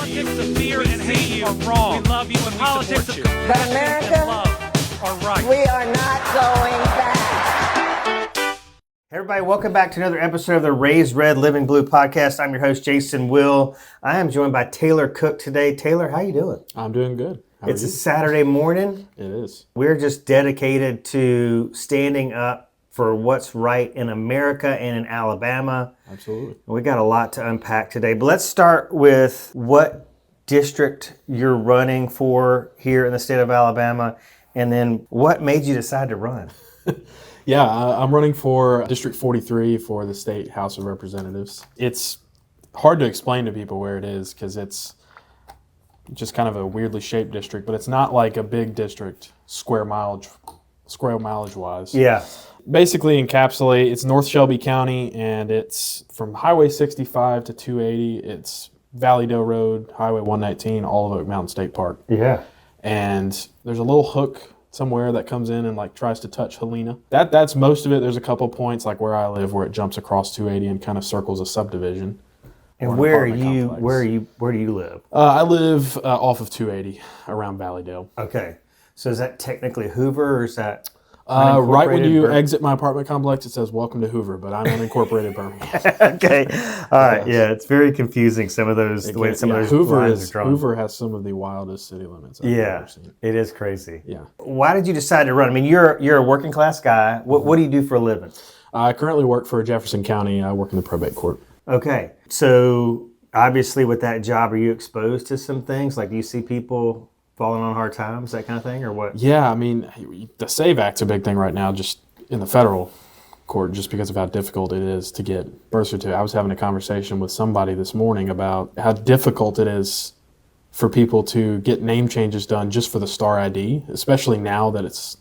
politics of fear and hate are wrong. We love you and politics of compassion But America, and love are right. we are not going back. Hey everybody, welcome back to another episode of the Raised Red, Living Blue podcast. I'm your host, Jason Will. I am joined by Taylor Cook today. Taylor, how you doing? I'm doing good. How It's are a you? Saturday morning. It is. We're just dedicated to standing up for what's right in America and in Alabama. Absolutely. We got a lot to unpack today, but let's start with what district you're running for here in the state of Alabama, and then what made you decide to run? Yeah, I'm running for District 43 for the State House of Representatives. It's hard to explain to people where it is because it's just kind of a weirdly shaped district, but it's not like a big district square mileage wise. Yeah. Basically encapsulate, it's North Shelby County, and it's from Highway 65 to 280. It's Valleydale Road, Highway 119, Olive Oak Mountain State Park. Yeah. And there's a little hook somewhere that comes in and like tries to touch Helena. That's most of it. There's a couple points like where I live where it jumps across 280 and kind of circles a subdivision. And or an where apartment complex. where do you live? I live off of 280 around Valleydale. Okay. So is that technically Hoover, or is that Right when you unincorporated exit my apartment complex, it says "Welcome to Hoover," but I'm unincorporated Birmingham. Okay. All right. Yeah, it's very confusing. Some of those, the way some of those lines are drawn. Hoover has some of the wildest city limits I've Yeah, ever seen. it is crazy. Yeah. Why did you decide to run? I mean, you're a working class guy. What do you do for a living? I currently work for Jefferson County. I work in the probate court. Okay. So obviously, with that job, are you exposed to some things? Like, do you see people falling on hard times, that kind of thing, or what? Yeah, I mean, the SAVE Act's a big thing right now, just in the federal court, just because of how difficult it is to get birth certificate. I was having a conversation with somebody this morning about how difficult it is for people to get name changes done just for the star ID, especially now that it's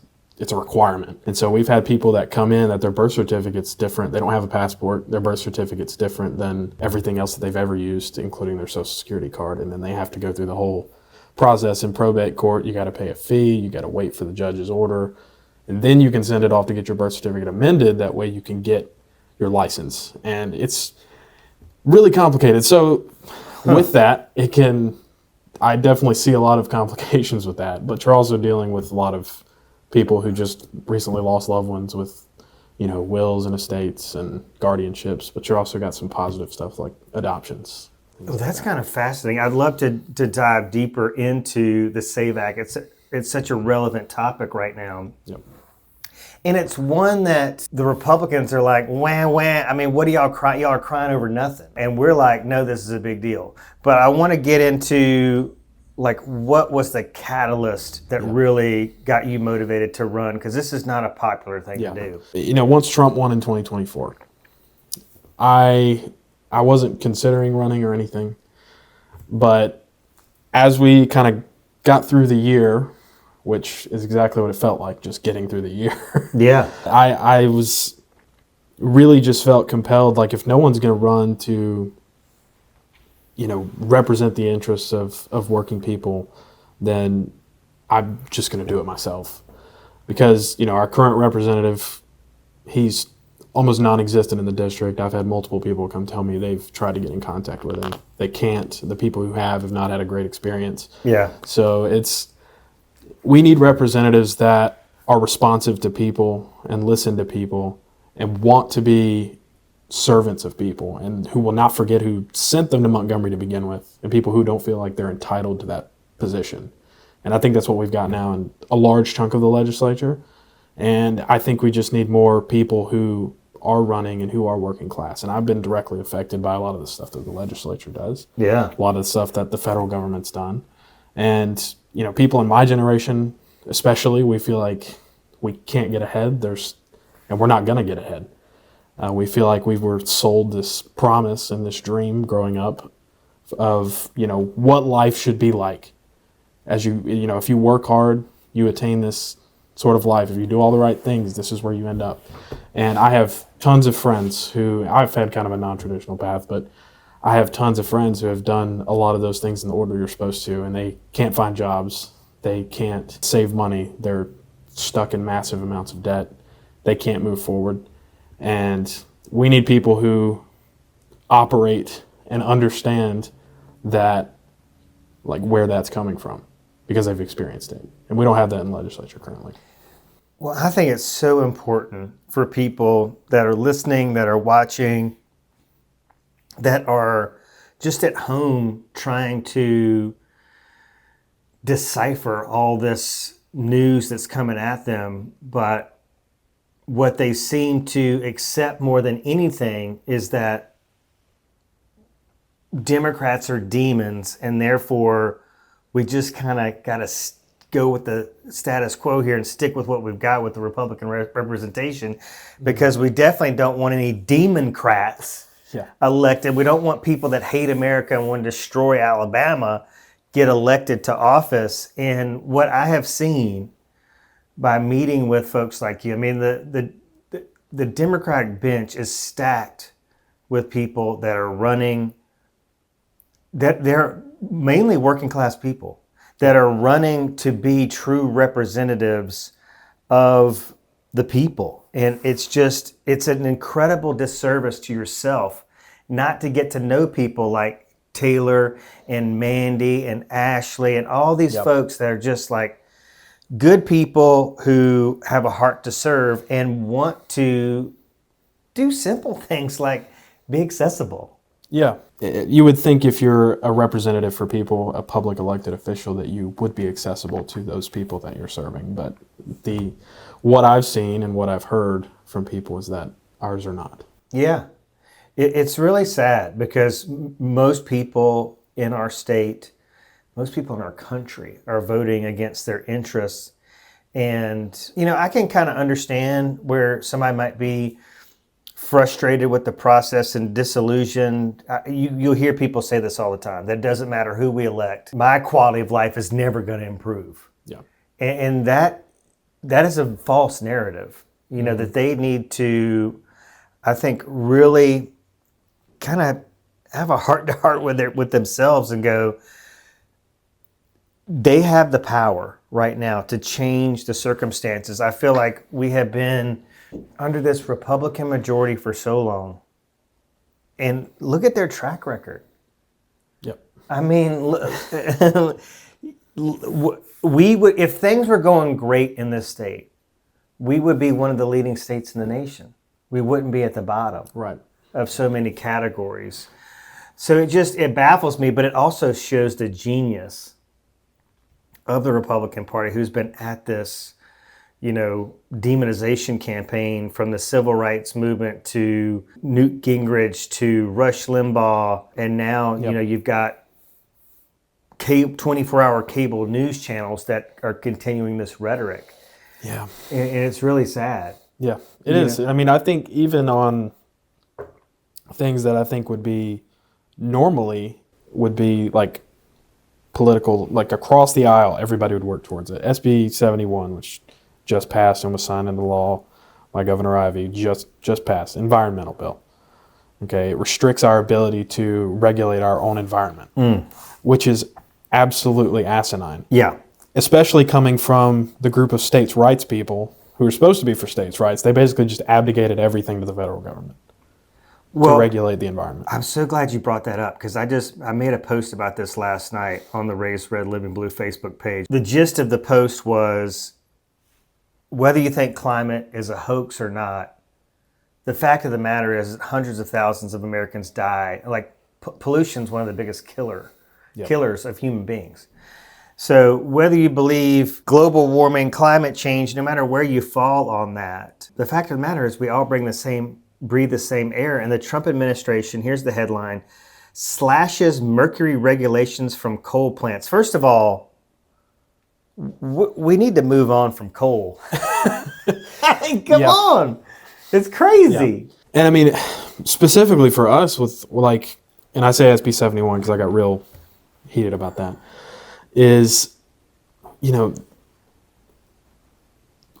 a requirement. And so we've had people that come in that their birth certificate's different. They don't have a passport. Their birth certificate's different than everything else that they've ever used, including their Social Security card, and then they have to go through the whole process in probate court. You got to pay a fee, you got to wait for the judge's order, and then you can send it off to get your birth certificate amended. That way you can get your license. And it's really complicated. So with that, I definitely see a lot of complications with that, but you're also dealing with a lot of people who just recently lost loved ones with, wills and estates and guardianships, but you also got some positive stuff like adoptions. Well, that's kind of fascinating. I'd love to dive deeper into the SAVE Act. It's such a relevant topic right now. Yep. And it's one that the Republicans are like, wah, wah. I mean, what do y'all cry? Y'all are crying over nothing. And we're like, no, this is a big deal. But I want to get into, like, what was the catalyst that really got you motivated to run? Because this is not a popular thing to do. Once Trump won in 2024, I wasn't considering running or anything, but as we kind of got through the year, which is exactly what it felt like, just getting through the year. Yeah. I was really just felt compelled, like if no one's going to run to, represent the interests of working people, then I'm just going to do it myself. Because, our current representative, he's almost non-existent in the district. I've had multiple people come tell me they've tried to get in contact with him. They can't. The people who have not had a great experience. Yeah. So we need representatives that are responsive to people and listen to people and want to be servants of people and who will not forget who sent them to Montgomery to begin with, and people who don't feel like they're entitled to that position. And I think that's what we've got now in a large chunk of the legislature. And I think we just need more people who are running and who are working class. And I've been directly affected by a lot of the stuff that the legislature does. Yeah. A lot of the stuff that the federal government's done. And, people in my generation, especially, we feel like we can't get ahead. And we're not going to get ahead. We feel like we were sold this promise and this dream growing up of, what life should be like. As if you work hard, you attain this sort of life. If you do all the right things, this is where you end up. And I have tons of friends who, I've had kind of a non-traditional path, but I have tons of friends who have done a lot of those things in the order you're supposed to, and they can't find jobs. They can't save money. They're stuck in massive amounts of debt. They can't move forward. And we need people who operate and understand that like where that's coming from because they've experienced it. And we don't have that in the legislature currently. Well, I think it's so important for people that are listening, that are watching, that are just at home trying to decipher all this news that's coming at them. But what they seem to accept more than anything is that Democrats are demons, and therefore we just kind of got to go with the status quo here and stick with what we've got with the Republican representation, because we definitely don't want any Democrats elected. We don't want people that hate America and want to destroy Alabama get elected to office. And what I have seen by meeting with folks like you, I mean, the Democratic bench is stacked with people that are running, that they're mainly working class people that are running to be true representatives of the people. And it's an incredible disservice to yourself not to get to know people like Taylor and Mandy and Ashley and all these folks that are just like good people who have a heart to serve and want to do simple things like be accessible. Yeah. You would think if you're a representative for people, a public elected official, that you would be accessible to those people that you're serving. But what I've seen and what I've heard from people is that ours are not. Yeah. It's really sad because most people in our state, most people in our country are voting against their interests. And, I can kind of understand where somebody might be frustrated with the process and disillusioned. You'll hear people say this all the time. That doesn't matter who we elect. My quality of life is never going to improve. Yeah. And that is a false narrative, that they need to, I think, really kind of have a heart-to-heart with themselves and go, they have the power right now to change the circumstances. I feel like we have been under this Republican majority for so long. And look at their track record. Yep. I mean, we would, if things were going great in this state, we would be one of the leading states in the nation. We wouldn't be at the bottom of so many categories. So it baffles me, but it also shows the genius of the Republican Party, who's been at this, demonization campaign from the civil rights movement to Newt Gingrich to Rush Limbaugh. And now, you've got 24-hour cable news channels that are continuing this rhetoric. Yeah. And it's really sad. Yeah, it is. I mean, I think even on things that I think would be like political, like across the aisle, everybody would work towards it. SB 71, which just passed and was signed into law by Governor Ivey, just passed. Environmental bill. Okay, it restricts our ability to regulate our own environment, which is absolutely asinine. Yeah. Especially coming from the group of states' rights people who are supposed to be for states' rights. They basically just abdicated everything to the federal government to regulate the environment. I'm so glad you brought that up because I made a post about this last night on the Raised Red Living Blue Facebook page. The gist of the post was, whether you think climate is a hoax or not, the fact of the matter is that hundreds of thousands of Americans die. Like pollution is one of the biggest killers of human beings. So whether you believe global warming, climate change, no matter where you fall on that, the fact of the matter is we all breathe the same air. And the Trump administration, here's the headline, slashes mercury regulations from coal plants. First of all, we need to move on from coal. I mean, come on. It's crazy. Yeah. And I mean, specifically for us with and I say SB 71 because I got real heated about that, is,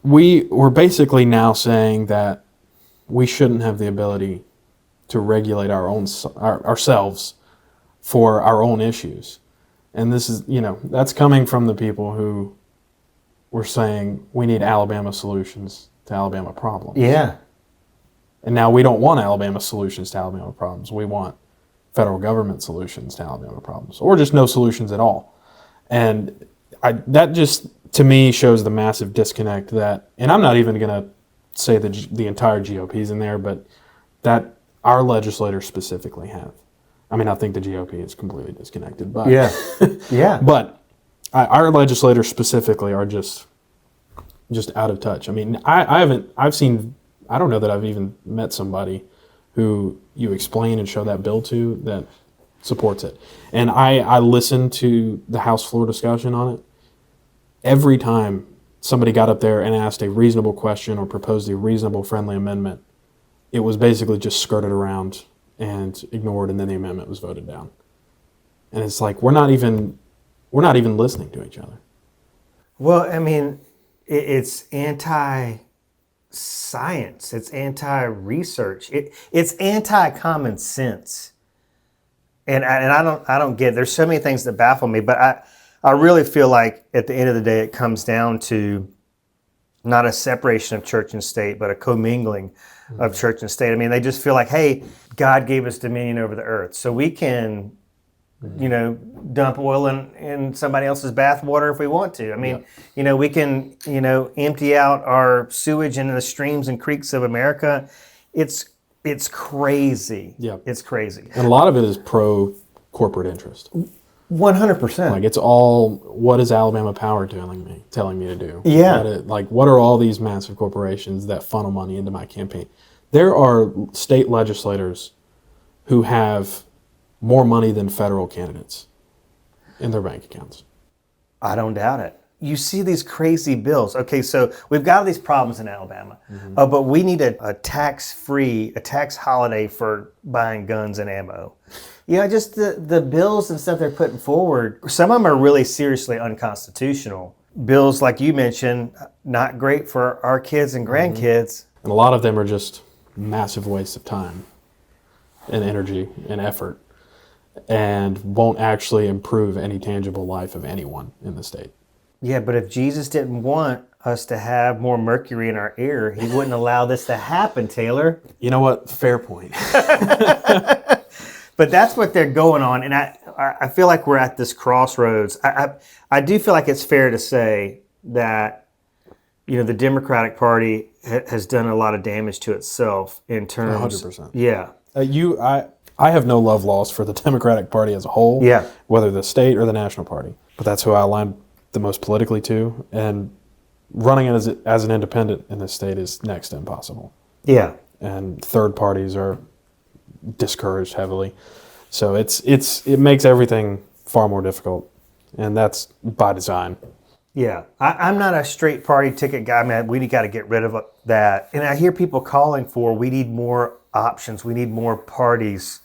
we're basically now saying that we shouldn't have the ability to regulate ourselves for our own issues. And this is, that's coming from the people who were saying we need Alabama solutions to Alabama problems. Yeah. And now we don't want Alabama solutions to Alabama problems. We want federal government solutions to Alabama problems, or just no solutions at all. And that just, to me, shows the massive disconnect that, and I'm not even going to say the entire GOP's in there, but that our legislators specifically have. I mean, I think the GOP is completely disconnected, but yeah. But our legislators specifically are just out of touch. I mean, I don't know that I've even met somebody who you explain and show that bill to that supports it. And I listened to the House floor discussion on it. Every time somebody got up there and asked a reasonable question or proposed a reasonable friendly amendment, it was basically just skirted around and ignored, and then the amendment was voted down. And it's like we're not even listening to each other. Well, I mean, it's anti-science. It's anti-research. It's anti-common sense. And I don't get it. There's so many things that baffle me, but I really feel like at the end of the day, it comes down to not a separation of church and state, but a commingling of church and state. I mean, they just feel like, hey, God gave us dominion over the earth, so we can, dump oil in somebody else's bathwater if we want to. I mean, we can, empty out our sewage into the streams and creeks of America. It's crazy. Yeah, it's crazy. And a lot of it is pro corporate interest. 100%. Like, it's all, what is Alabama Power telling me to do? Yeah. What are all these massive corporations that funnel money into my campaign? There are state legislators who have more money than federal candidates in their bank accounts. I don't doubt it. You see these crazy bills. Okay, so we've got all these problems in Alabama, but we need a tax holiday for buying guns and ammo. Just the bills and stuff they're putting forward, some of them are really seriously unconstitutional. Bills, like you mentioned, not great for our kids and grandkids. And a lot of them are just massive wastes of time and energy and effort, and won't actually improve any tangible life of anyone in the state. Yeah, but if Jesus didn't want us to have more mercury in our air, he wouldn't allow this to happen, Taylor. You know what? Fair point. But that's what they're going on, and I feel like we're at this crossroads. I do feel like it's fair to say that the Democratic Party has done a lot of damage to itself in terms. 100%. Yeah. I have no love lost for the Democratic Party as a whole. Yeah. Whether the state or the national party, but that's who I align the most politically to, and running it as an independent in this state is next to impossible. Yeah. And third parties are discouraged heavily, so it makes everything far more difficult, and that's by design. Yeah, I'm not a straight party ticket guy, man. We got to get rid of that. And I hear people calling for, we need more options, we need more parties.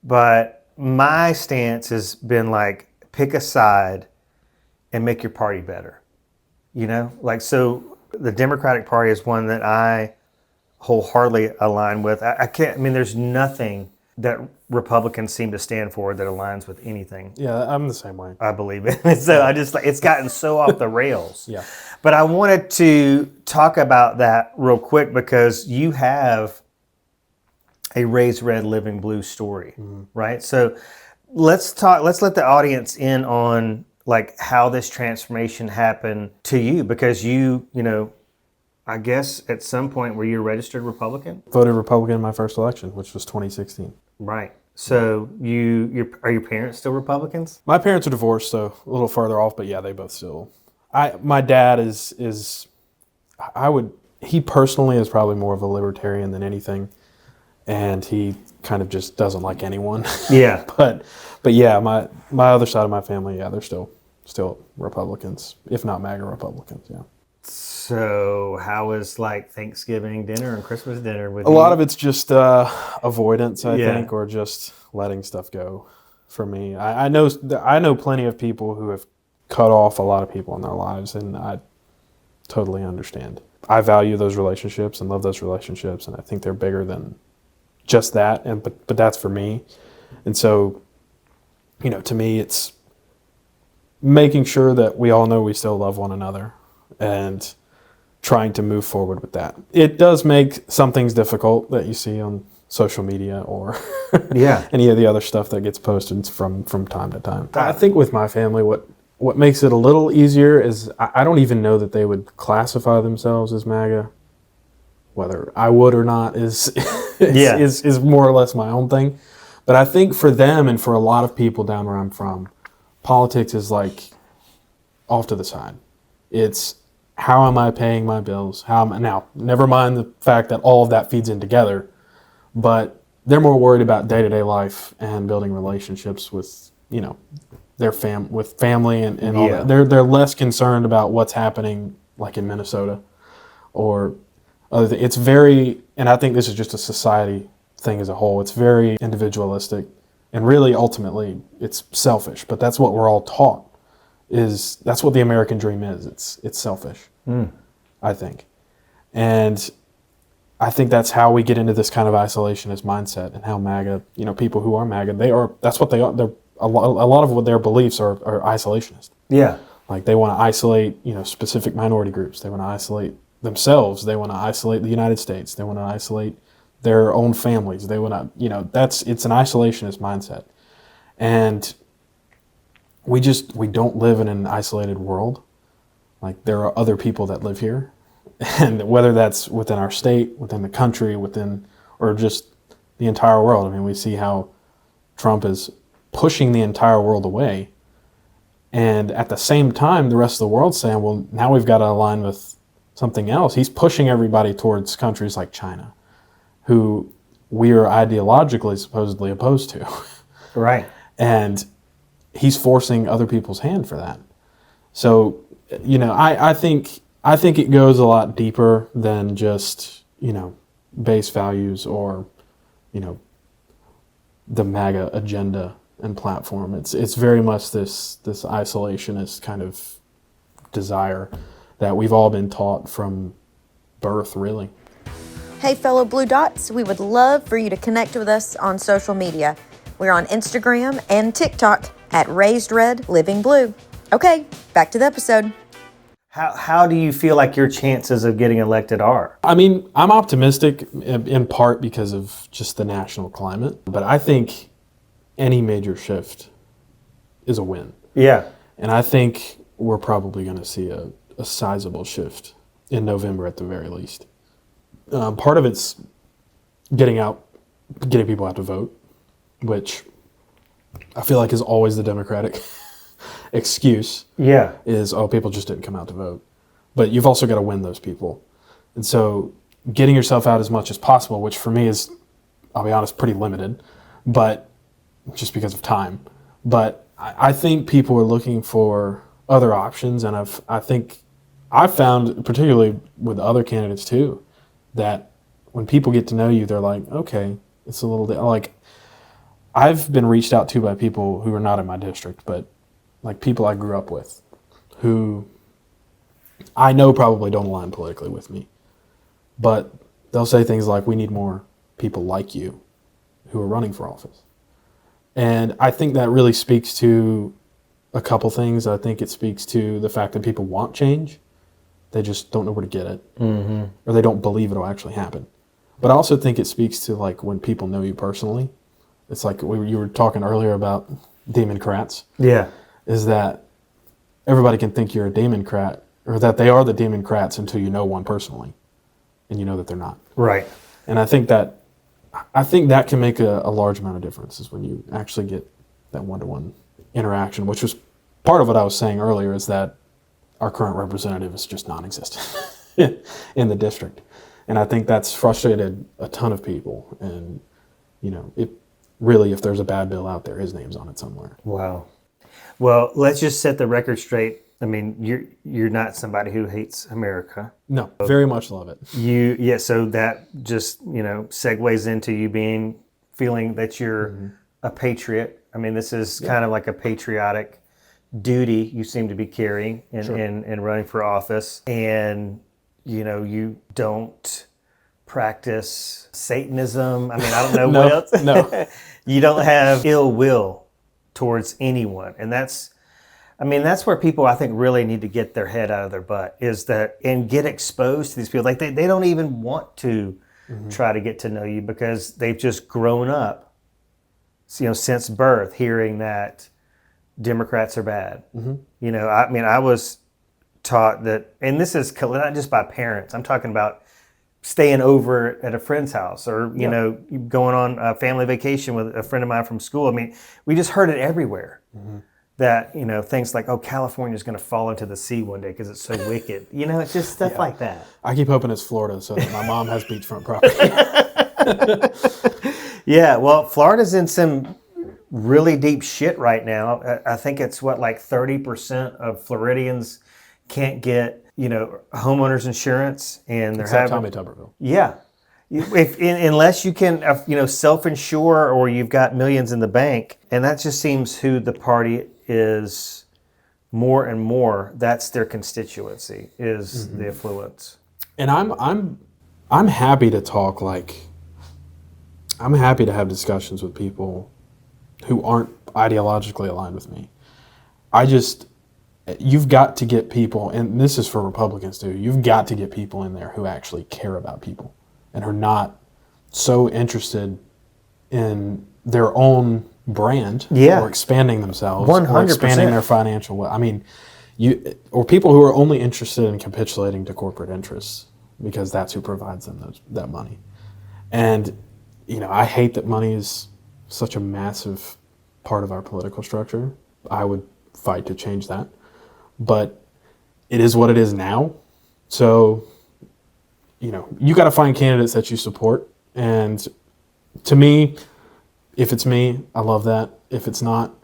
But my stance has been like, pick a side and make your party better. So the Democratic Party is one that I wholeheartedly align with. There's nothing that Republicans seem to stand for that aligns with anything. Yeah, I'm the same way. I believe it. So it's gotten so off the rails. Yeah. But I wanted to talk about that real quick because you have a Raised Red Living Blue story, right? So let's let the audience in on like how this transformation happened to you, because I guess at some point were you a registered Republican? Voted Republican in my first election, which was 2016. Right. So are your parents still Republicans? My parents are divorced, so a little further off, but yeah, they both still. My dad he personally is probably more of a libertarian than anything, and he kind of just doesn't like anyone. Yeah. But yeah, my other side of my family, yeah, they're still Republicans, if not MAGA Republicans, yeah. So how was like Thanksgiving dinner and Christmas dinner with you? A lot of it's just avoidance, I think, or just letting stuff go for me. I know plenty of people who have cut off a lot of people in their lives, and I totally understand. I value those relationships and love those relationships, and I think they're bigger than just that, but that's for me. And so, to me, it's making sure that we all know we still love one another and trying to move forward with that. It does make some things difficult that you see on social media or any of the other stuff that gets posted from time to time. I think with my family, what what makes it a little easier is I don't even know that they would classify themselves as MAGA. Whether I would or not is is more or less my own thing. But I think for them and for a lot of people down where I'm from, politics is like off to the side. It's how am I paying my bills? Now, never mind the fact that all of that feeds in together, but they're more worried about day-to-day life and building relationships with, their family and all that. They're less concerned about what's happening like in Minnesota or other things. It's very, and I think this is just a society thing as a whole. It's very individualistic, and really ultimately it's selfish, but that's what we're all taught. That's what the American dream is. It's selfish, I think. And I think that's how we get into this kind of isolationist mindset, and how MAGA, people who are MAGA, that's what they are. They're a lot of what their beliefs are isolationist. Yeah. Like they want to isolate, specific minority groups. They want to isolate themselves. They want to isolate the United States. They want to isolate their own families. They want to, it's an isolationist mindset. And we don't live in an isolated world. Like there are other people that live here. And whether that's within our state, within the country, or just the entire world. I mean, we see how Trump is pushing the entire world away. And at the same time, the rest of the world's saying, well, now we've got to align with something else. He's pushing everybody towards countries like China, who we are ideologically supposedly opposed to. Right. And he's forcing other people's hand for that. So, I think it goes a lot deeper than just, base values or, the MAGA agenda and platform. It's very much this isolationist kind of desire that we've all been taught from birth, really. Hey, fellow Blue Dots, we would love for you to connect with us on social media. We're on Instagram and TikTok at Raised Red Living Blue. Okay, back to the episode. How do you feel like your chances of getting elected are? I mean, I'm optimistic in part because of just the national climate, but I think any major shift is a win. Yeah. And I think we're probably going to see a sizable shift in November at the very least. Part of it's getting people out to vote, which I feel like is always the Democratic excuse. Yeah. Is, people just didn't come out to vote. But you've also got to win those people. And so getting yourself out as much as possible, which for me is, I'll be honest, pretty limited, but just because of time. But I think people are looking for other options, and I think I've found, particularly with other candidates too, that when people get to know you, they're like, okay, it's a little like, I've been reached out to by people who are not in my district, but like people I grew up with, who I know probably don't align politically with me, but they'll say things like, we need more people like you who are running for office. And I think that really speaks to a couple things. I think it speaks to the fact that people want change. They just don't know where to get it. Mm-hmm. Or they don't believe it'll actually happen. But I also think it speaks to like when people know you personally. It's like you were talking earlier about Democrats. Yeah. Is that everybody can think you're a Democrat, or that they are the Democrats until you know one personally. And you know that they're not. Right. And I think that can make a large amount of difference, is when you actually get that one-to-one interaction, which was part of what I was saying earlier, is that our current representative is just non-existent in the district. And I think that's frustrated a ton of people. And, if there's a bad bill out there, his name's on it somewhere. Wow. Well, let's just set the record straight. I mean, you're not somebody who hates America. No, very much love it. So that just, segues into you feeling that you're a patriot. I mean, this is kind of like a patriotic duty you seem to be carrying in running for office. And, you don't practice Satanism. I mean, I don't know what else. No. You don't have ill will towards anyone. And that's where people, I think, really need to get their head out of their butt, and get exposed to these people. Like they don't even want to try to get to know you, because they've just grown up, since birth, hearing that Democrats are bad. You know, I mean, I was taught that, and this is not just by parents. I'm talking about staying over at a friend's house, or you know, going on a family vacation with a friend of mine from school. I mean, we just heard it everywhere. That, you know, things like, oh, California's going to fall into the sea one day because it's so wicked. You know, it's just stuff like that. I keep hoping it's Florida so that my mom has beachfront property. Yeah, well, Florida's in some really deep shit right now. I think it's like 30% of Floridians can't get, you know, homeowners insurance, and they're Except having Tommy Tuberville. Yeah. Unless you can, you know, self-insure, or you've got millions in the bank, and that just seems who the party is more and more. That's their constituency, is the affluents. And I'm happy to talk, like, I'm happy to have discussions with people who aren't ideologically aligned with me. You've got to get people, and this is for Republicans too, you've got to get people in there who actually care about people and are not so interested in their own brand or expanding themselves 100%. or expanding their financial. I mean, or people who are only interested in capitulating to corporate interests because that's who provides them that money. And, you know, I hate that money is such a massive part of our political structure. I would fight to change that. But it is what it is now. So, you know, you got to find candidates that you support. And to me, if it's me, I love that. If it's not,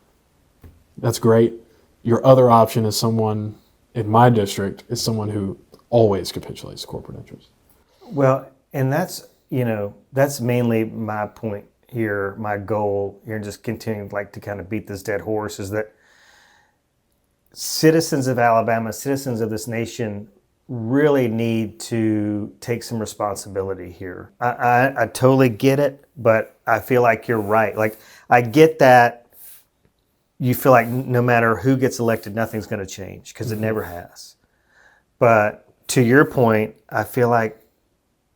that's great. Your other option is someone in my district is someone who always capitulates to corporate interests. Well, and that's, you know, that's mainly my point here, my goal here, and just continuing like to kind of beat this dead horse, is that citizens of Alabama, citizens of this nation, really need to take some responsibility here. I totally get it, but I feel like you're right. Like, I get that you feel like no matter who gets elected, nothing's going to change, because it never has. But to your point, I feel like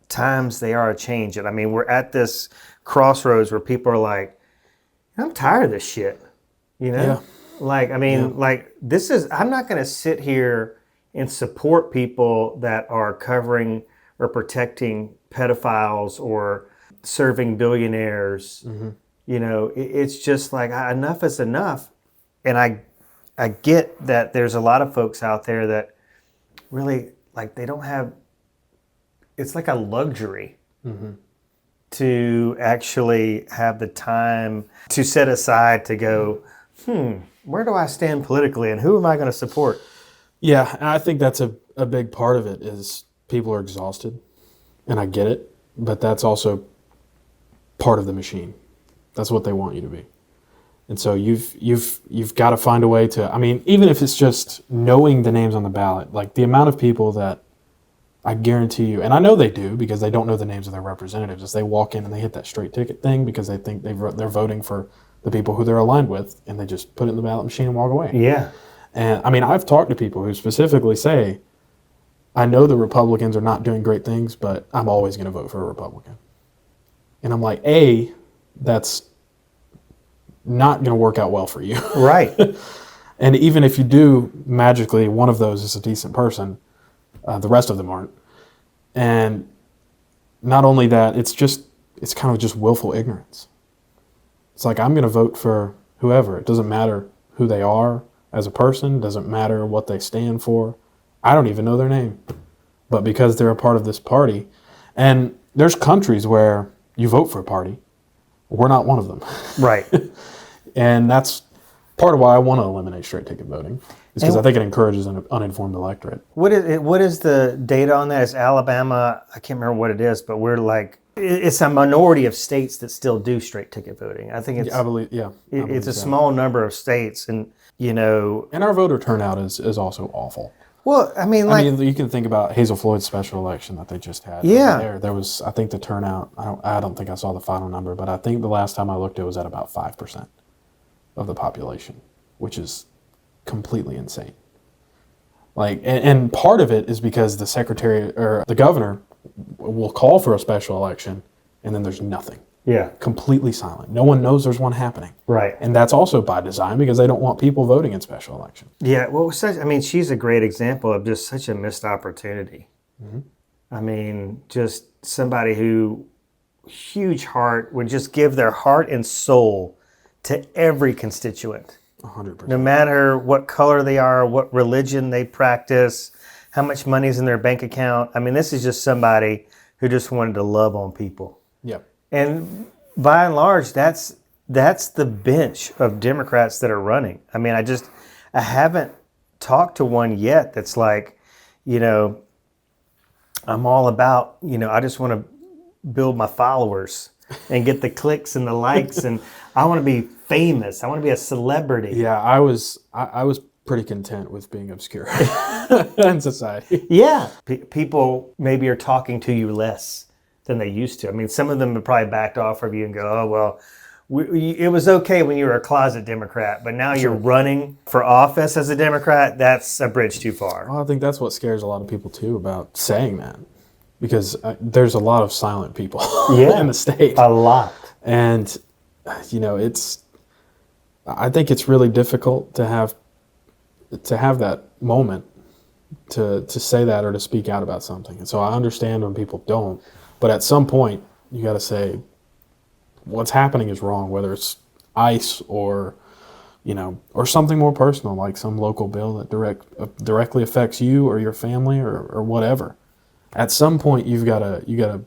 times they are changing. I mean, we're at this crossroads where people are like, I'm tired of this shit, you know? Yeah. Like, I mean, like, this is, I'm not going to sit here and support people that are covering or protecting pedophiles or serving billionaires. You know, it's just like, enough is enough. And I get that there's a lot of folks out there that really, like, they don't have, it's like a luxury to actually have the time to set aside to go, where do I stand politically and who am I going to support? Yeah, and I think that's a big part of it is people are exhausted, and I get it, but that's also part of the machine. That's what they want you to be. And so you've got to find a way to, I mean, even if it's just knowing the names on the ballot, like the amount of people that I guarantee you, and I know they do because they don't know the names of their representatives, as they walk in and they hit that straight ticket thing because they think they're voting for the people who they're aligned with, and they just put it in the ballot machine and walk away. Yeah. And I mean, I've talked to people who specifically say, I know the Republicans are not doing great things, but I'm always going to vote for a Republican. And I'm like, A, that's not going to work out well for you. Right. And even if you do, magically, one of those is a decent person, the rest of them aren't. And not only that, it's kind of just willful ignorance. It's like, I'm going to vote for whoever. It doesn't matter who they are as a person, doesn't matter what they stand for. I don't even know their name. But because they're a part of this party, and there's countries where you vote for a party, we're not one of them. Right. And that's part of why I want to eliminate straight ticket voting, is because I think it encourages an uninformed electorate. What is the data on that? Is Alabama, I can't remember what it is, but we're like, it's a minority of states that still do straight ticket voting. I think it's, I believe it's a so. small number of states, and you know, And our voter turnout is also awful. well, I mean, like, you can think about Hazel Floyd's special election that they just had. Yeah. There was, I think the turnout, I don't think I saw the final number, but I think the last time I looked, it was at about 5% of the population, which is completely insane. Like, and part of it is because the secretary or the governor will call for a special election, and then there's nothing. Yeah. Completely silent. No one knows there's one happening. Right. And that's also by design because they don't want people voting in special elections. Yeah. Well, she's a great example of just such a missed opportunity. I mean, just somebody who, huge heart, would just give their heart and soul to every constituent. 100%. No matter what color they are, what religion they practice, how much money's in their bank account. I mean, this is just somebody who just wanted to love on people. Yep. And by and large, that's the bench of Democrats that are running. I mean, I haven't talked to one yet that's like, I'm all about, I just want to build my followers and get the clicks and the likes, and I want to be famous. I want to be a celebrity. Yeah, I was pretty content with being obscure in society. Yeah. People maybe are talking to you less than they used to. I mean, some of them have probably backed off of you and go, oh, well, it was okay when you were a closet Democrat, but now you're running for office as a Democrat. That's a bridge too far. Well, I think that's what scares a lot of people, too, about saying that. Because there's a lot of silent people in the state. A lot. And, I think it's really difficult to have that moment to say that or to speak out about something. And so I understand when people don't. But at some point, you got to say, what's happening is wrong, whether it's ICE or something more personal, like some local bill that directly affects you or your family or whatever. At some point, you got to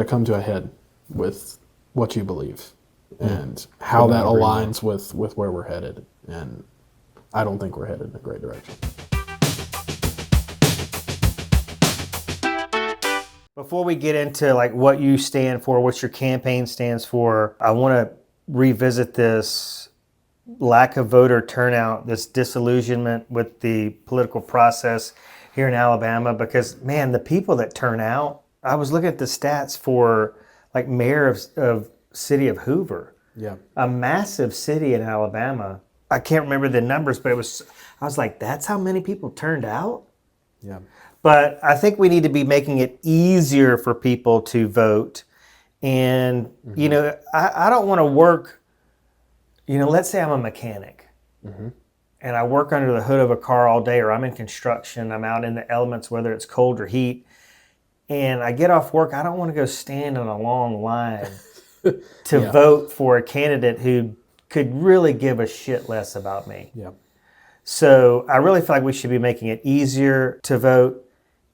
come to a head with what you believe and how that aligns with where we're headed. And I don't think we're headed in a great direction. Before we get into like what you stand for, what your campaign stands for, I want to revisit this lack of voter turnout, this disillusionment with the political process here in Alabama, because man, the people that turn out, I was looking at the stats for like mayor of city of Hoover, a massive city in Alabama. I can't remember the numbers, but I was like, that's how many people turned out? Yeah. But I think we need to be making it easier for people to vote. And, I don't want to work, let's say I'm a mechanic. And I work under the hood of a car all day, or I'm in construction, I'm out in the elements, whether it's cold or heat, and I get off work, I don't want to go stand in a long line to vote for a candidate who could really give a shit less about me. Yeah. So I really feel like we should be making it easier to vote,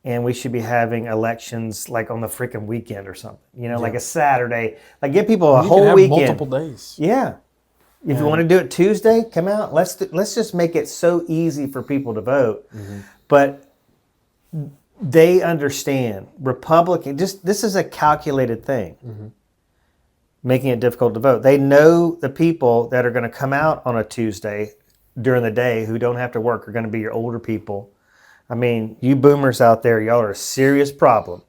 and we should be having elections like on the freaking weekend or something, like a Saturday, like give people a whole weekend. Multiple days. Yeah. If you want to do it Tuesday, come out. Let's just make it so easy for people to vote. But they understand this is a calculated thing, making it difficult to vote. They know the people that are going to come out on a Tuesday during the day who don't have to work are going to be your older people. I mean, you boomers out there, y'all are a serious problem.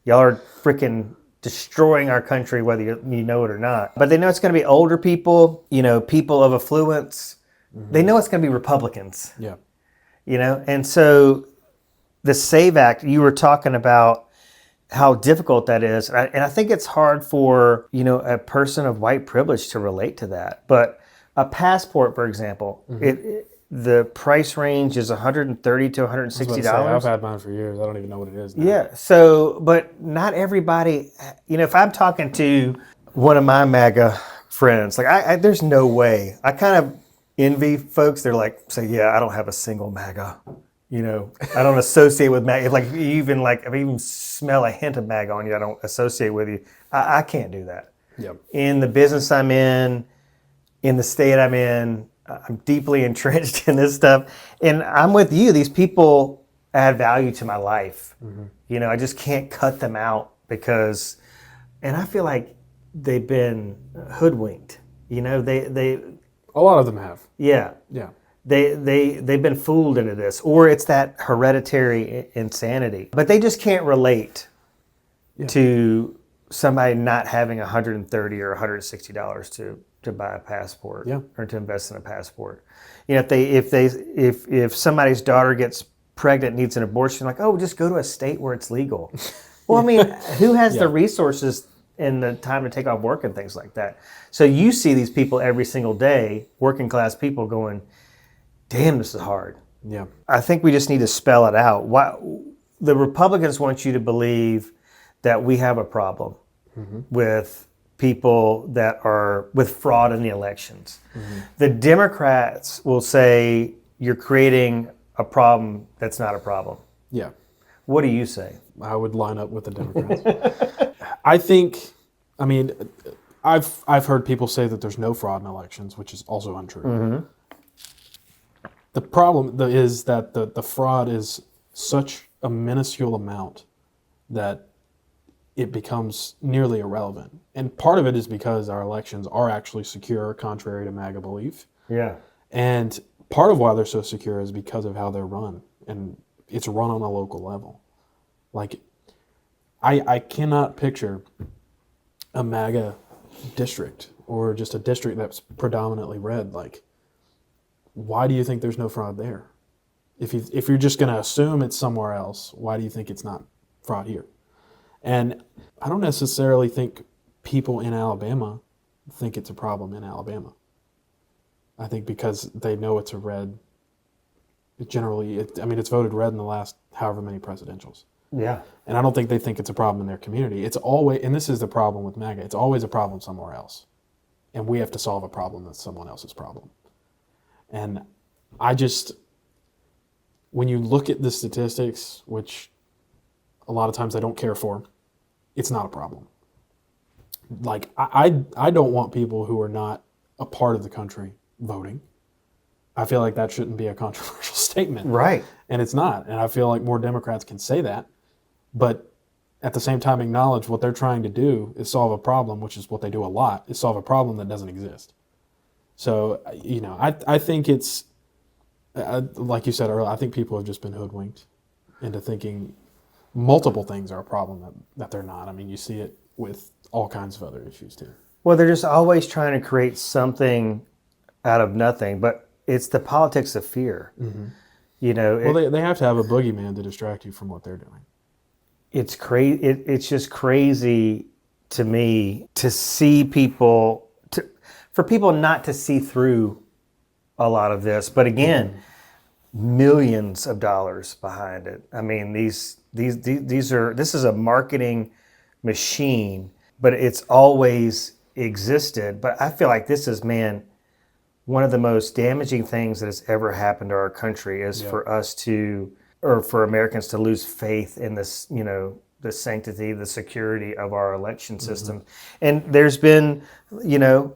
Y'all are freaking destroying our country, whether you know it or not. But they know it's going to be older people, people of affluence. They know it's going to be Republicans. Yeah. And so the SAVE Act, you were talking about how difficult that is. And I think it's hard for, a person of white privilege to relate to that. But a passport, for example, the price range is $130 to $160. I've had mine for years. I don't even know what it is now. Yeah. So, but not everybody, if I'm talking to one of my MAGA friends, like there's no way. I kind of envy folks. They're like, say, yeah, I don't have a single MAGA. I don't associate with MAGA. If I even smell a hint of MAGA on you, I don't associate with you. I can't do that. Yep. In the business I'm in the state I'm in, I'm deeply entrenched in this stuff. And I'm with you. These people add value to my life. I just can't cut them out and I feel like they've been hoodwinked. They A lot of them have. Yeah. Yeah. They've been fooled into this, or it's that hereditary insanity. But they just can't relate to somebody not having $130 or $160 to buy a passport or to invest in a passport. If somebody's daughter gets pregnant, needs an abortion, like, oh, just go to a state where it's legal. Well, I mean, who has the resources and the time to take off work and things like that. So you see these people every single day, working class people going, damn, this is hard. Yeah. I think we just need to spell it out. Why the Republicans want you to believe that we have a problem with people that are with fraud in the elections. The Democrats will say you're creating a problem that's not a problem. Yeah. What do you say? I would line up with the Democrats. I mean, I've heard people say that there's no fraud in elections, which is also untrue. The problem is that the fraud is such a minuscule amount that it becomes nearly irrelevant. And part of it is because our elections are actually secure, contrary to MAGA belief. Yeah. And part of why they're so secure is because of how they're run. And it's run on a local level. Like, I cannot picture a MAGA district or just a district that's predominantly red. Like, why do you think there's no fraud there? If you're just going to assume it's somewhere else, why do you think it's not fraud here? And I don't necessarily think people in Alabama think it's a problem in Alabama. I think because they know it's a red. It's voted red in the last however many presidentials. Yeah. And I don't think they think it's a problem in their community. It's always, and this is the problem with MAGA, it's always a problem somewhere else. And we have to solve a problem that's someone else's problem. And when you look at the statistics, which a lot of times I don't care for, it's not a problem. Like, I don't want people who are not a part of the country voting. I feel like that shouldn't be a controversial statement. Right. And it's not. And I feel like more Democrats can say that, but at the same time acknowledge what they're trying to do is solve a problem, which is what they do a lot, is solve a problem that doesn't exist. So, I think it's, like you said earlier, I think people have just been hoodwinked into thinking multiple things are a problem that they're not. I mean, you see it with all kinds of other issues too. Well, they're just always trying to create something out of nothing, but it's the politics of fear. Well, they have to have a boogeyman to distract you from what they're doing. It's crazy. It's just crazy to me to see people, for people not to see through a lot of this. But again, millions of dollars behind it. I mean, this is a marketing machine, but it's always existed. But I feel like this is, man, one of the most damaging things that has ever happened to our country is for us to, or for Americans to lose faith in this, the sanctity, the security of our election system. And there's been,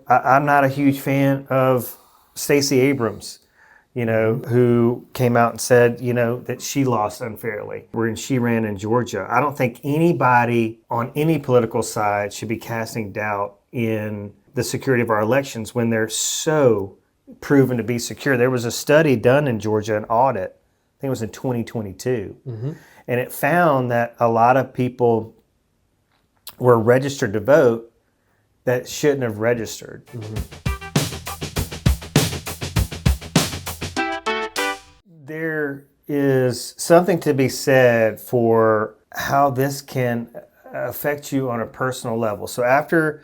I'm not a huge fan of Stacey Abrams, who came out and said, that she lost unfairly when she ran in Georgia. I don't think anybody on any political side should be casting doubt in the security of our elections when they're so proven to be secure. There was a study done in Georgia, an audit, I think it was in 2022, and it found that a lot of people were registered to vote that shouldn't have registered. There is something to be said for how this can affect you on a personal level. So after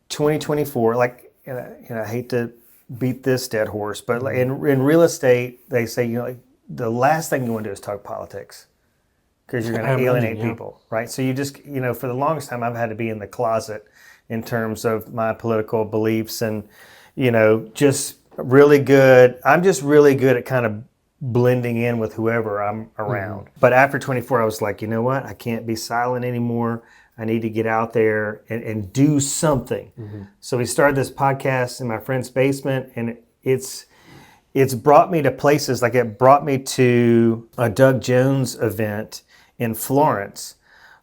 2024, I hate to beat this dead horse, but in real estate, they say, the last thing you want to do is talk politics because you're going to alienate people, right? So you just, for the longest time, I've had to be in the closet in terms of my political beliefs and, just really good. I'm just really good at kind of blending in with whoever I'm around. But after 24, I was like, you know what? I can't be silent anymore. I need to get out there and do something. So we started this podcast in my friend's basement, and it's brought me to places. Like, it brought me to a Doug Jones event in Florence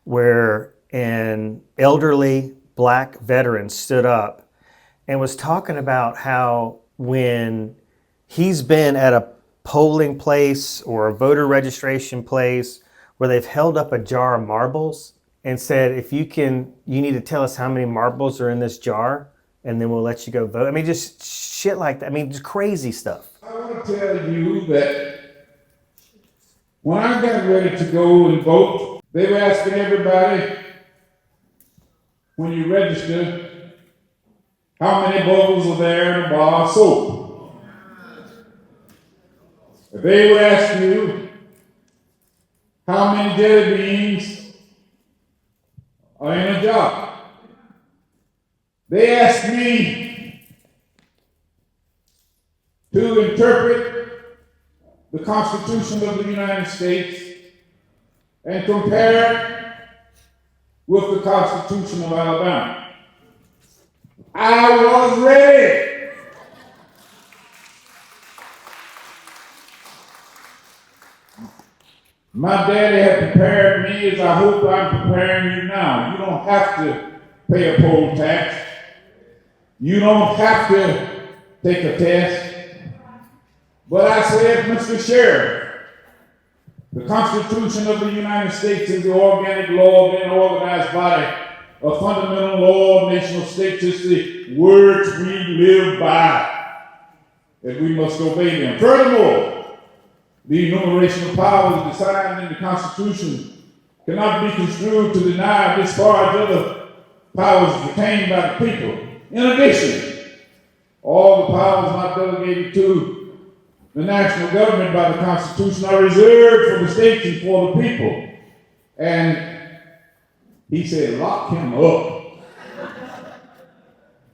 where an elderly black veteran stood up and was talking about how when he's been at a polling place or a voter registration place where they've held up a jar of marbles and said, you need to tell us how many marbles are in this jar, and then we'll let you go vote. I mean, just shit like that. I mean, just crazy stuff. I want to tell you that when I got ready to go and vote, they were asking everybody, when you register, how many bubbles are there in a bar of soap? If they would ask you, how many jelly beans are in a jar? They asked me to interpret the Constitution of the United States and compare it with the Constitution of Alabama. I was ready. My daddy had prepared me as I hope I'm preparing you now. You don't have to pay a poll tax. You don't have to take a test. But I said, Mr. Sheriff, the Constitution of the United States is the organic law of an organized body, a fundamental law of national states. It's the words we live by, and we must obey them. Furthermore, the enumeration of powers defined in the Constitution cannot be construed to deny or disparage other powers retained by the people. In addition, all the powers not delegated to the national government by the Constitution are reserved for the states and for the people. And he said, lock him up.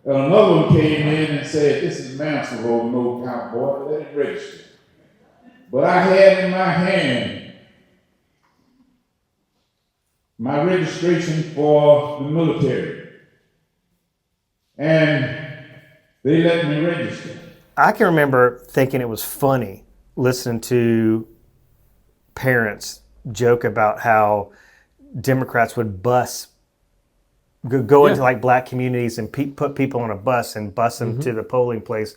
And another one came in and said, this is manslaughter, no count, boy, let it register. But I had in my hand my registration for the military. And they let me register. I can remember thinking it was funny listening to parents joke about how Democrats would go into like black communities and put people on a bus and bus them to the polling place.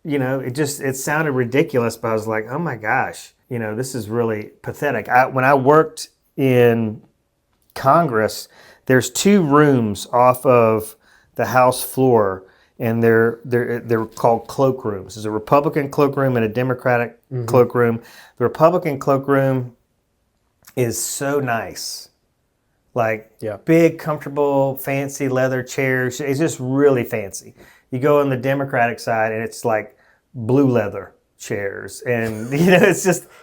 You know, it sounded ridiculous, but I was like, oh my gosh, you know, this is really pathetic. When I worked in Congress, there's 2 rooms off of the House floor, and they're called cloakrooms. There's a Republican cloakroom and a Democratic cloakroom. The Republican cloakroom is so nice. Like big, comfortable, fancy leather chairs. It's just really fancy. You go on the Democratic side and it's like blue leather chairs. And you know,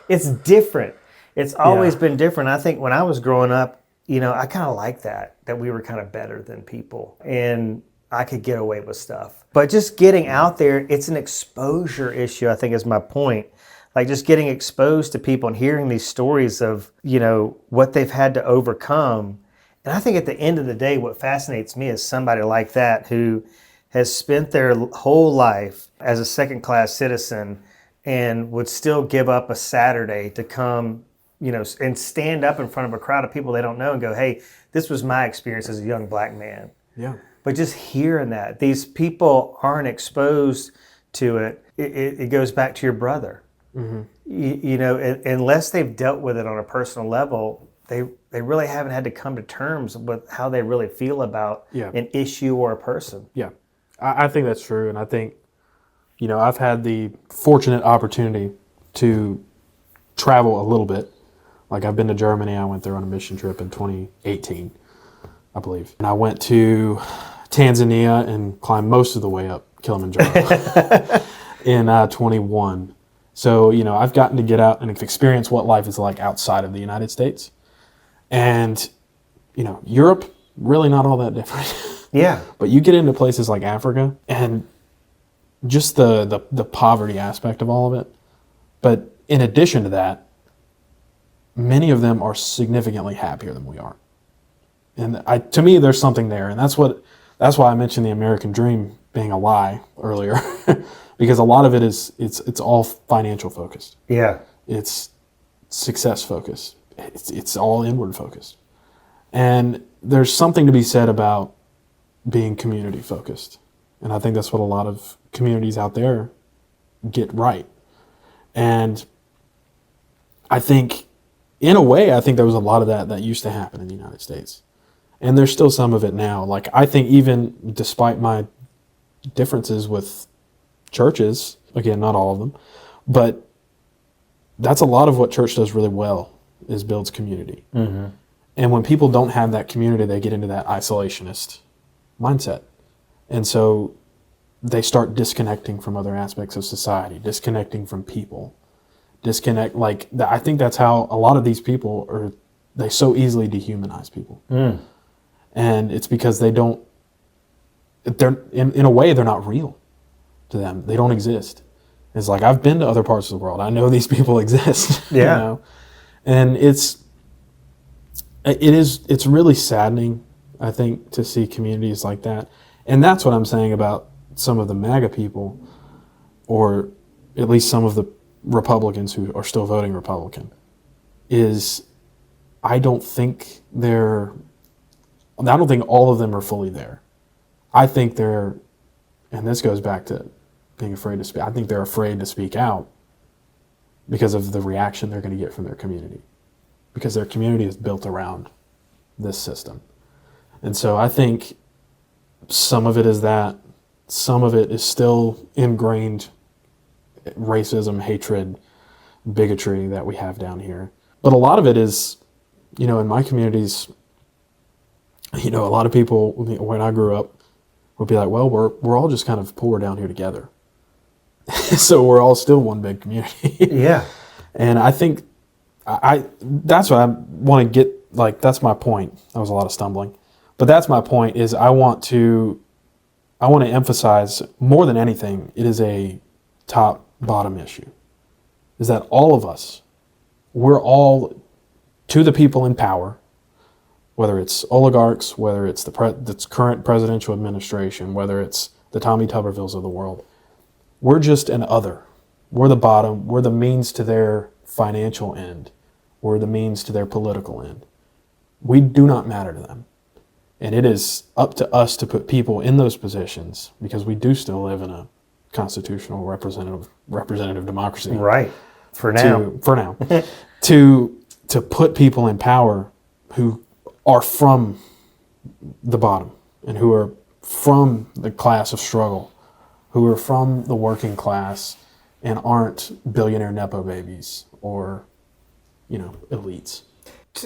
it's different. It's always been different. I think when I was growing up, you know, I kind of like that we were kind of better than people. And I could get away with stuff. But just getting out there, it's an exposure issue, I think is my point. Like just getting exposed to people and hearing these stories of, you know, what they've had to overcome. And I think at the end of the day, what fascinates me is somebody like that who has spent their whole life as a second-class citizen and would still give up a Saturday to come, you know, and stand up in front of a crowd of people they don't know and go, hey, this was my experience as a young black man. Yeah. But just hearing that, these people aren't exposed to it. It goes back to your brother. You know, unless they've dealt with it on a personal level, they really haven't had to come to terms with how they really feel about an issue or a person. Yeah, I think that's true. And I think, you know, I've had the fortunate opportunity to travel a little bit. Like I've been to Germany. I went there on a mission trip in 2018, I believe. And I went to Tanzania and climbed most of the way up Kilimanjaro in 21. So, you know, I've gotten to get out and experience what life is like outside of the United States. And, you know, Europe, really not all that different. Yeah. But you get into places like Africa and just the poverty aspect of all of it. But in addition to that, many of them are significantly happier than we are. And to me, there's something there. And that's why I mentioned the American dream being a lie earlier. Because a lot of it is, it's all financial focused. Yeah. It's success focused. It's all inward focused. And there's something to be said about being community focused. And I think that's what a lot of communities out there get right. And I think, in a way, I think there was a lot of that used to happen in the United States. And there's still some of it now. Like, I think even despite my differences with churches, again, not all of them, but that's a lot of what church does really well, is builds community. And when people don't have that community, they get into that isolationist mindset. And so they start disconnecting from other aspects of society, disconnecting from people, I think that's how a lot of these people they so easily dehumanize people. And it's because they're in a way, they're not real to them. They don't exist. It's like, I've been to other parts of the world. I know these people exist. Yeah. You know? And it's really saddening, I think, to see communities like that. And that's what I'm saying about some of the MAGA people, or at least some of the Republicans who are still voting Republican, is I don't think all of them are fully there. I think and this goes back to being afraid to speak. I think they're afraid to speak out because of the reaction they're going to get from their community, because their community is built around this system. And so I think some of it is that, some of it is still ingrained racism, hatred, bigotry that we have down here. But a lot of it is, in my communities, a lot of people, when I grew up, would be like, well, we're all just kind of poor down here together. So we're all still one big community. Yeah. And I think that's what I want to get, that's my point. That was a lot of stumbling. But that's my point, is I want to emphasize, more than anything, it is a top-bottom issue, is that all of us, we're all, to the people in power, whether it's oligarchs, whether it's the current presidential administration, whether it's the Tommy Tubervilles of the world, we're just an other. We're the bottom. We're the means to their financial end. We're the means to their political end. We do not matter to them. And it is up to us to put people in those positions, because we do still live in a constitutional representative democracy. Right. For now. To put people in power who are from the bottom, and who are from the class of struggle, who are from the working class, and aren't billionaire Nepo babies or, elites.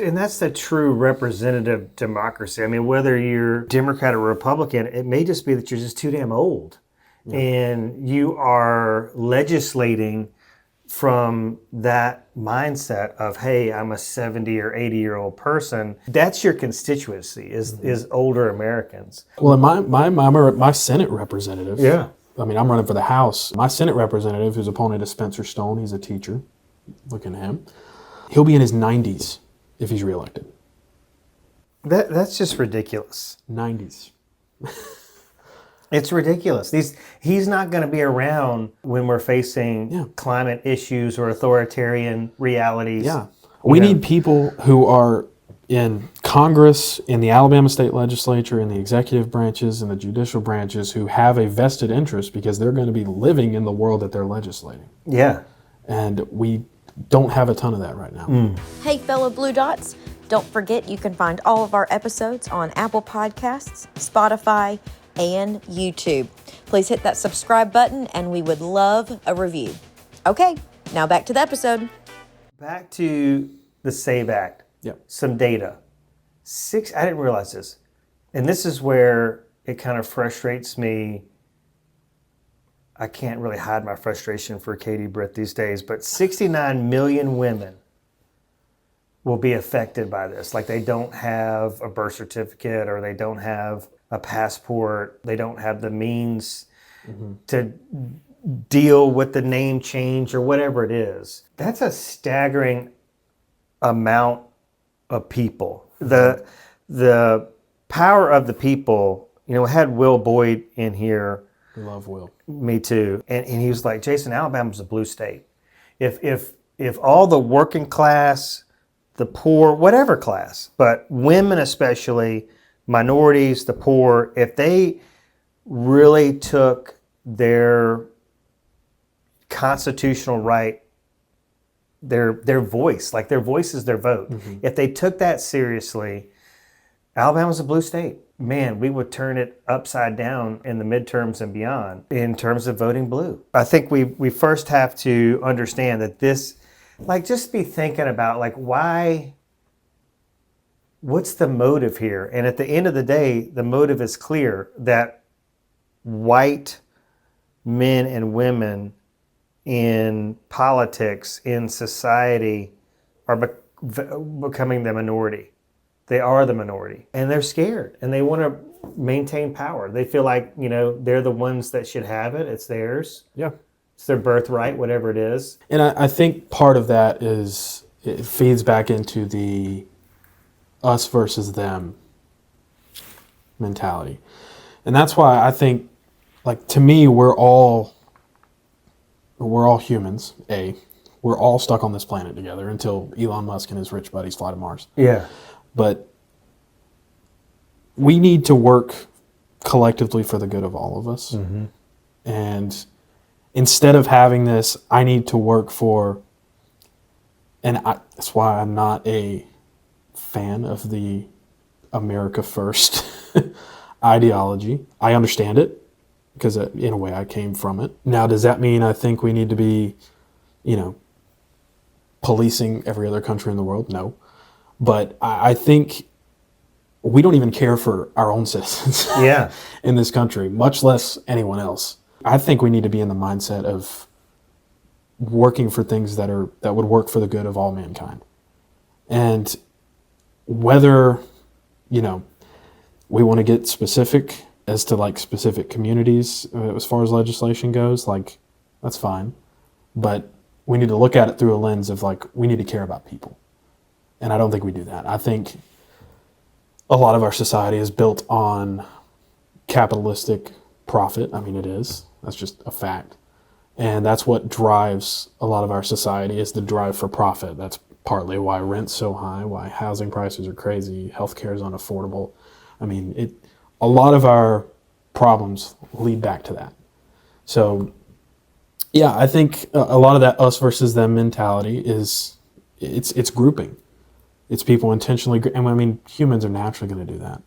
And that's the true representative democracy. I mean, whether you're Democrat or Republican, it may just be that you're just too damn old. Yeah. And you are legislating from that mindset of, hey, I'm a 70 or 80-year-old person. That's your constituency, is older Americans. Well, my Senate representative, yeah. I mean, I'm running for the House. My Senate representative, whose opponent is Spencer Stone, he's a teacher. Looking at him. He'll be in his 90s if he's reelected. That's just ridiculous. 90s. It's ridiculous. He's not going to be around when we're facing climate issues or authoritarian realities. Yeah. We need people who are in Congress, in the Alabama state legislature, in the executive branches, in the judicial branches, who have a vested interest, because they're going to be living in the world that they're legislating. Yeah. And we don't have a ton of that right now. Hey, fellow Blue Dots, don't forget you can find all of our episodes on Apple Podcasts, Spotify, and YouTube. Please hit that subscribe button, and we would love a review. Okay, now back to the episode. Back to the SAVE Act. Yep. Some data. I didn't realize this. And this is where it kind of frustrates me. I can't really hide my frustration for Katie Britt these days, but 69 million women will be affected by this. Like, they don't have a birth certificate, or they don't have a passport. They don't have the means to deal with the name change or whatever it is. That's a staggering amount of people. The power of the people, I had Will Boyd in here. We love Will. Me too. And he was like, Jason, Alabama's a blue state. If all the working class, the poor, whatever class, but women especially, minorities, the poor, if they really took their constitutional right, their voice, like their voice is their vote. If they took that seriously, Alabama's a blue state. Man, we would turn it upside down in the midterms and beyond in terms of voting blue. I think we first have to understand that this, just be thinking about, why what's the motive here? And at the end of the day, the motive is clear that white men and women in politics, in society, are becoming the minority. They are the minority. And they're scared and they want to maintain power. They feel like, they're the ones that should have it. It's theirs. Yeah. It's their birthright, whatever it is. And I think part of that is it feeds back into the us versus them mentality. And that's why I think, like, to me, we're all humans, We're all stuck on this planet together until Elon Musk and his rich buddies fly to Mars. Yeah. But we need to work collectively for the good of all of us. Mm-hmm. And instead of having this, I need to work for, that's why I'm not a fan of the America First ideology. I understand it because in a way I came from it. Now, does that mean I think we need to be, policing every other country in the world? No. But I think we don't even care for our own citizens in this country, much less anyone else. I think we need to be in the mindset of working for things that would work for the good of all mankind. And whether, we want to get specific as to like specific communities as far as legislation goes, like that's fine. But we need to look at it through a lens of like, we need to care about people. And I don't think we do that. I think a lot of our society is built on capitalistic profit. I mean, it is. That's just a fact. And that's what drives a lot of our society, is the drive for profit. That's partly why rent's so high, why housing prices are crazy, healthcare is unaffordable. I mean, a lot of our problems lead back to that. So, yeah, I think a lot of that us versus them mentality is it's grouping. It's people intentionally, and I mean, humans are naturally going to do that,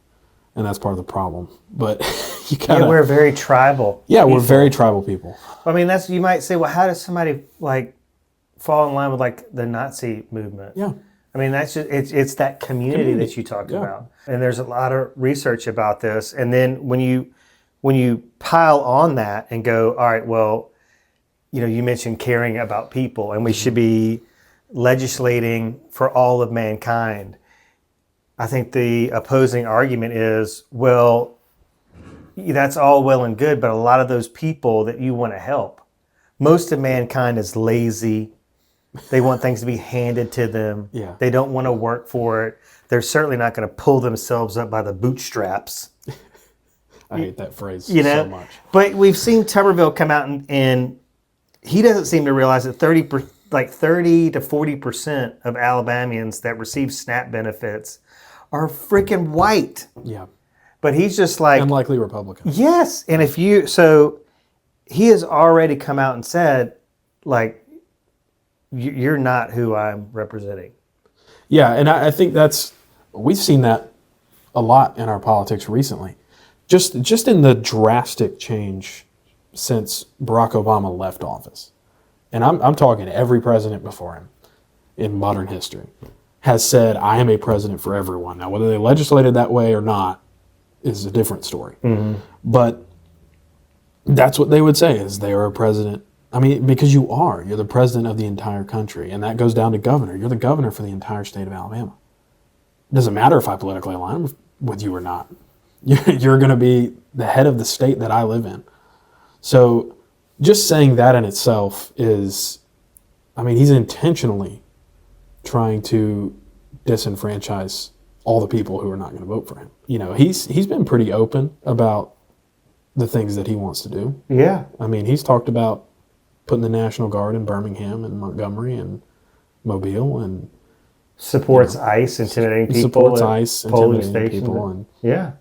and that's part of the problem. But you gotta, we're very tribal. Yeah, people. We're very tribal people. I mean, you might say, well, how does somebody like fall in line with like the Nazi movement? Yeah. I mean, that's just it's that community that you talked about, and there's a lot of research about this. And then when you pile on that and go, all right, well, you mentioned caring about people, and we should be legislating for all of mankind. I think the opposing argument is, well, that's all well and good, but a lot of those people that you want to help, most of mankind is lazy. They want things to be handed to them. Yeah. They don't want to work for it. They're certainly not going to pull themselves up by the bootstraps. I hate that phrase so much. But we've seen Tuberville come out and he doesn't seem to realize that 30 to 40% of Alabamians that receive SNAP benefits are freaking white. Yeah. But he's just like... Unlikely Republican. Yes. And so he has already come out and said, like, you're not who I'm representing. Yeah, and I think we've seen that a lot in our politics recently. Just in the drastic change since Barack Obama left office. And I'm talking every president before him in modern history has said, I am a president for everyone. Now, whether they legislated that way or not is a different story. Mm-hmm. But that's what they would say, is they are a president. I mean, because you're the president of the entire country. And that goes down to governor. You're the governor for the entire state of Alabama. It doesn't matter if I politically align with you or not. You're going to be the head of the state that I live in. So just saying that in itself is, he's intentionally trying to disenfranchise all the people who are not going to vote for him. He's been pretty open about the things that he wants to do. Yeah. He's talked about putting the National Guard in Birmingham and Montgomery and Mobile, and supports ICE intimidating people. Supports ICE intimidating people, and yeah.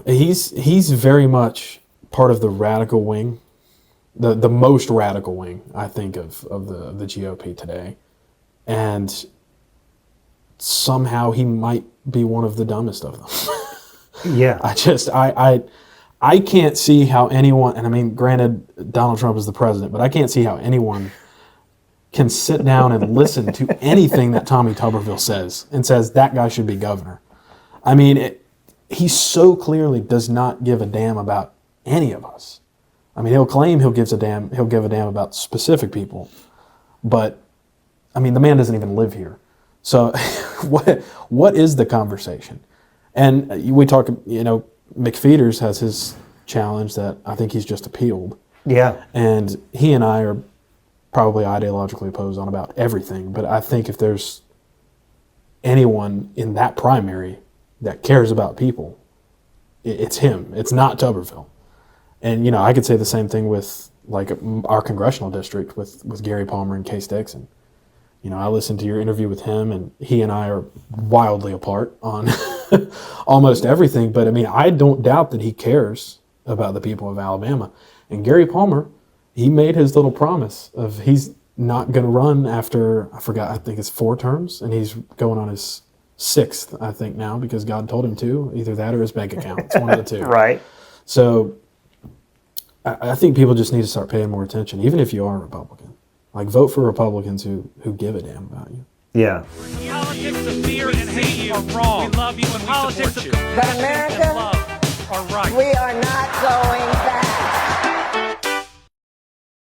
He's very much part of the radical wing, the most radical wing, I think, of the GOP today. And somehow he might be one of the dumbest of them. Yeah. I can't see how anyone, and granted, Donald Trump is the president, but I can't see how anyone can sit down and listen to anything that Tommy Tuberville says and says that guy should be governor. I mean, he so clearly does not give a damn about any of us. I mean, he'll claim he'll give a damn about specific people, but I mean, the man doesn't even live here. So what is the conversation? And we talk, McFeeters has his challenge that I think he's just appealed. Yeah. And he and I are probably ideologically opposed on about everything, but I think if there's anyone in that primary that cares about people, it's him. It's not Tuberville. And, I could say the same thing with like our congressional district with Gary Palmer and Case Dixon. I listened to your interview with him, and he and I are wildly apart on almost everything. But, I mean, I don't doubt that he cares about the people of Alabama. And Gary Palmer, he made his little promise of he's not going to run after, I think it's 4 terms, and he's going on his 6th, I think, now, because God told him to. Either that or his bank account. It's one of the two. Right. So I think people just need to start paying more attention, even if you are a Republican. Like, vote for Republicans who give a damn about you. Yeah. Politics of fear and hate are wrong. We love you and politics of But America, love are right. we are not going back.